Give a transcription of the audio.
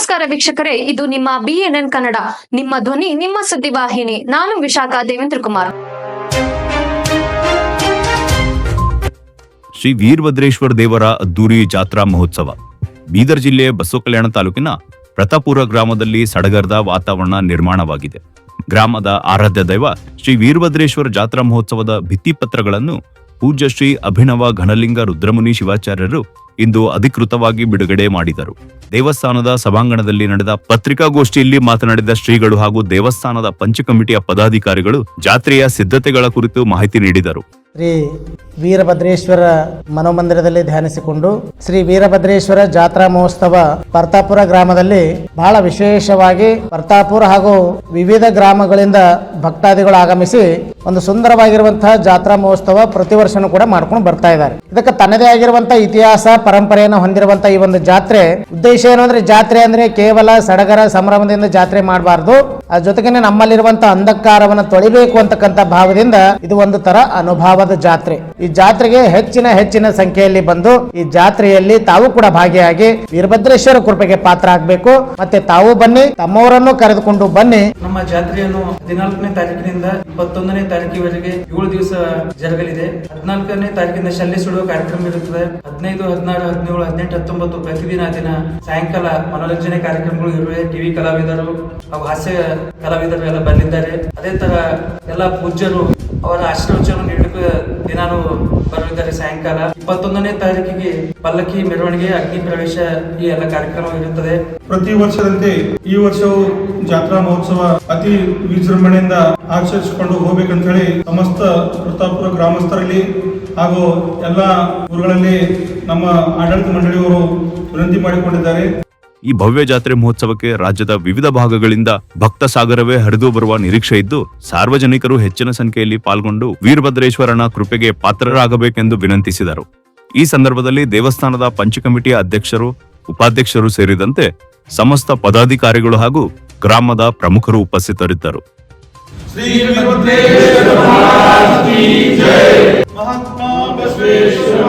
ನಮಸ್ಕಾರ ವೀಕ್ಷಕರೇ, ಇದು ನಿಮ್ಮ BNN ಕನ್ನಡ, ನಿಮ್ಮ ಧ್ವನಿ, ನಿಮ್ಮ ಸುದ್ದಿವಾಹಿನಿ. ನಾನು ವಿಶಾಖ ದೇವೇಂದ್ರ ಕುಮಾರ್. ಶ್ರೀ ವೀರಭದ್ರೇಶ್ವರ ದೇವರ ಅದ್ದೂರಿ ಜಾತ್ರಾ ಮಹೋತ್ಸವ ಬೀದರ್ ಜಿಲ್ಲೆಯ ಬಸವಕಲ್ಯಾಣ ತಾಲೂಕಿನ ಪ್ರತಾಪುರ ಗ್ರಾಮದಲ್ಲಿ ಸಡಗರದ ವಾತಾವರಣ ನಿರ್ಮಾಣವಾಗಿದೆ. ಗ್ರಾಮದ ಆರಾಧ್ಯ ದೈವ ಶ್ರೀ ವೀರಭದ್ರೇಶ್ವರ ಜಾತ್ರಾ ಮಹೋತ್ಸವದ ಭಿತ್ತಿಪತ್ರಗಳನ್ನು ಪೂಜ್ಯ ಶ್ರೀ ಅಭಿನವ ಘನಲಿಂಗ ರುದ್ರಮುನಿ ಶಿವಾಚಾರ್ಯರು ಇಂದು ಅಧಿಕೃತವಾಗಿ ಬಿಡುಗಡೆ ಮಾಡಿದರು. ದೇವಸ್ಥಾನದ ಸಭಾಂಗಣದಲ್ಲಿ ನಡೆದ ಪತ್ರಿಕಾಗೋಷ್ಠಿಯಲ್ಲಿ ಮಾತನಾಡಿದ ಶ್ರೀಗಳು ಹಾಗೂ ದೇವಸ್ಥಾನದ ಪಂಚಕಮಿಟಿಯ ಪದಾಧಿಕಾರಿಗಳು ಜಾತ್ರೆಯ ಸಿದ್ಧತೆಗಳ ಕುರಿತು ಮಾಹಿತಿ ನೀಡಿದರು. ಶ್ರೀ ವೀರಭದ್ರೇಶ್ವರ ಮನೋಮಂದಿರದಲ್ಲಿ ಧ್ಯಾನಿಸಿಕೊಂಡು ಶ್ರೀ ವೀರಭದ್ರೇಶ್ವರ ಜಾತ್ರಾ ಮಹೋತ್ಸವ ಪರ್ತಾಪುರ ಗ್ರಾಮದಲ್ಲಿ ಬಹಳ ವಿಶೇಷವಾಗಿ ಪರ್ತಾಪುರ ಹಾಗೂ ವಿವಿಧ ಗ್ರಾಮಗಳಿಂದ ಭಕ್ತಾದಿಗಳು ಆಗಮಿಸಿ ಒಂದು ಸುಂದರವಾಗಿರುವಂತಹ ಜಾತ್ರಾ ಮಹೋತ್ಸವ ಪ್ರತಿ ವರ್ಷನೂ ಕೂಡ ಮಾಡ್ಕೊಂಡು ಬರ್ತಾ ಇದ್ದಾರೆ. ಇದಕ್ಕೆ ತನ್ನದೇ ಆಗಿರುವಂತಹ ಇತಿಹಾಸ ಪರಂಪರೆಯನ್ನು ಹೊಂದಿರುವಂತಹ ಈ ಒಂದು ಜಾತ್ರೆ ಉದ್ದೇಶ ಏನು ಅಂದ್ರೆ, ಜಾತ್ರೆ ಅಂದ್ರೆ ಕೇವಲ ಸಡಗರ ಸಂಭ್ರಮದಿಂದ ಜಾತ್ರೆ ಮಾಡಬಾರ್ದು, ಅದ್ರ ಜೊತೆಗೆ ನಮ್ಮಲ್ಲಿರುವಂತಹ ಅಂಧಕಾರವನ್ನು ತೊಳಿಬೇಕು ಅಂತಕ್ಕಂಥ ಭಾವದಿಂದ ಇದು ಒಂದು ತರ ಅನುಭವದ ಜಾತ್ರೆ. ಈ ಜಾತ್ರೆಗೆ ಹೆಚ್ಚಿನ ಸಂಖ್ಯೆಯಲ್ಲಿ ಬಂದು ಈ ಜಾತ್ರೆಯಲ್ಲಿ ತಾವು ಕೂಡ ಭಾಗಿಯಾಗಿ ವೀರಭದ್ರೇಶ್ವರ ಕೃಪೆಗೆ ಪಾತ್ರ ಆಗಬೇಕು. ಮತ್ತೆ ತಾವು ಬನ್ನಿ, ತಮ್ಮವರನ್ನು ಕರೆದುಕೊಂಡು ಬನ್ನಿ. ನಮ್ಮ ಜಾತ್ರೆಯನ್ನು 14ನೇ ತಾರೀಕಿನಿಂದ 21ನೇ ತಾರೀಕಿವರೆಗೆ 7 ದಿವಸ ಜರುಗಲಿದೆ. 14ನೇ ತಾರೀಕಿನ ಶಲ್ಯ ಸುಡುವ ಕಾರ್ಯಕ್ರಮ ಇರುತ್ತದೆ. 15, 16, 17, 18, 19 ಪ್ರತಿದಿನ ದಿನ ಸಾಯಂಕಾಲ ಮನೋರಂಜನೆ ಕಾರ್ಯಕ್ರಮಗಳು ಇರುವೆ. ಟಿವಿ ಕಲಾವಿದರು ಹಾಗೂ ಹಾಸ್ಯ ಕಲಾವಿದರು ಎಲ್ಲ ಬಂದಿದ್ದಾರೆ. ಅದೇ ತರ ಎಲ್ಲ ಪೂಜ್ಯರು ಅವರ ಆಶೀರ್ವಚನ ನೀಡಲಿಕ್ಕೆ ದಿನಾನು ಬರಲಿದ್ದಾರೆ. ಸಾಯಂಕಾಲ 21ನೇ ತಾರೀಕಿಗೆ ಪಲ್ಲಕ್ಕಿ ಮೆರವಣಿಗೆ, ಅಗ್ನಿ ಪ್ರವೇಶ, ಈ ಎಲ್ಲ ಕಾರ್ಯಕ್ರಮ ಇರುತ್ತದೆ. ಪ್ರತಿ ವರ್ಷದಂತೆ ಈ ವರ್ಷವೂ ಜಾತ್ರಾ ಮಹೋತ್ಸವ ಅತಿ ವಿಜೃಂಭಣೆಯಿಂದ ಆಚರಿಸಿಕೊಂಡು ಹೋಗ್ಬೇಕಂತ ಹೇಳಿ ಸಮಸ್ತ ಪ್ರತಾಪುರ ಗ್ರಾಮಸ್ಥರಲ್ಲಿ ಹಾಗೂ ಎಲ್ಲ ಊರುಗಳಲ್ಲಿ ನಮ್ಮ ಆಡಳಿತ ಮಂಡಳಿಯವರು ವಿನಂತಿ ಮಾಡಿಕೊಂಡಿದ್ದಾರೆ. ಈ ಭವ್ಯ ಜಾತ್ರೆ ಮಹೋತ್ಸವಕ್ಕೆ ರಾಜ್ಯದ ವಿವಿಧ ಭಾಗಗಳಿಂದ ಭಕ್ತ ಸಾಗರವೇ ಹರಿದು ಬರುವ ನಿರೀಕ್ಷೆ ಇದ್ದು, ಸಾರ್ವಜನಿಕರು ಹೆಚ್ಚಿನ ಸಂಖ್ಯೆಯಲ್ಲಿ ಪಾಲ್ಗೊಂಡು ವೀರಭದ್ರೇಶ್ವರನ ಕೃಪೆಗೆ ಪಾತ್ರರಾಗಬೇಕೆಂದು ವಿನಂತಿಸಿದರು. ಈ ಸಂದರ್ಭದಲ್ಲಿ ದೇವಸ್ಥಾನದ ಪಂಚಕಮಿಟಿಯ ಅಧ್ಯಕ್ಷರು, ಉಪಾಧ್ಯಕ್ಷರು ಸೇರಿದಂತೆ ಸಮಸ್ತ ಪದಾಧಿಕಾರಿಗಳು ಹಾಗೂ ಗ್ರಾಮದ ಪ್ರಮುಖರು ಉಪಸ್ಥಿತರಿದ್ದರು. ಮಹಾತ್ಮ ಬಸವೇಶ್ವರ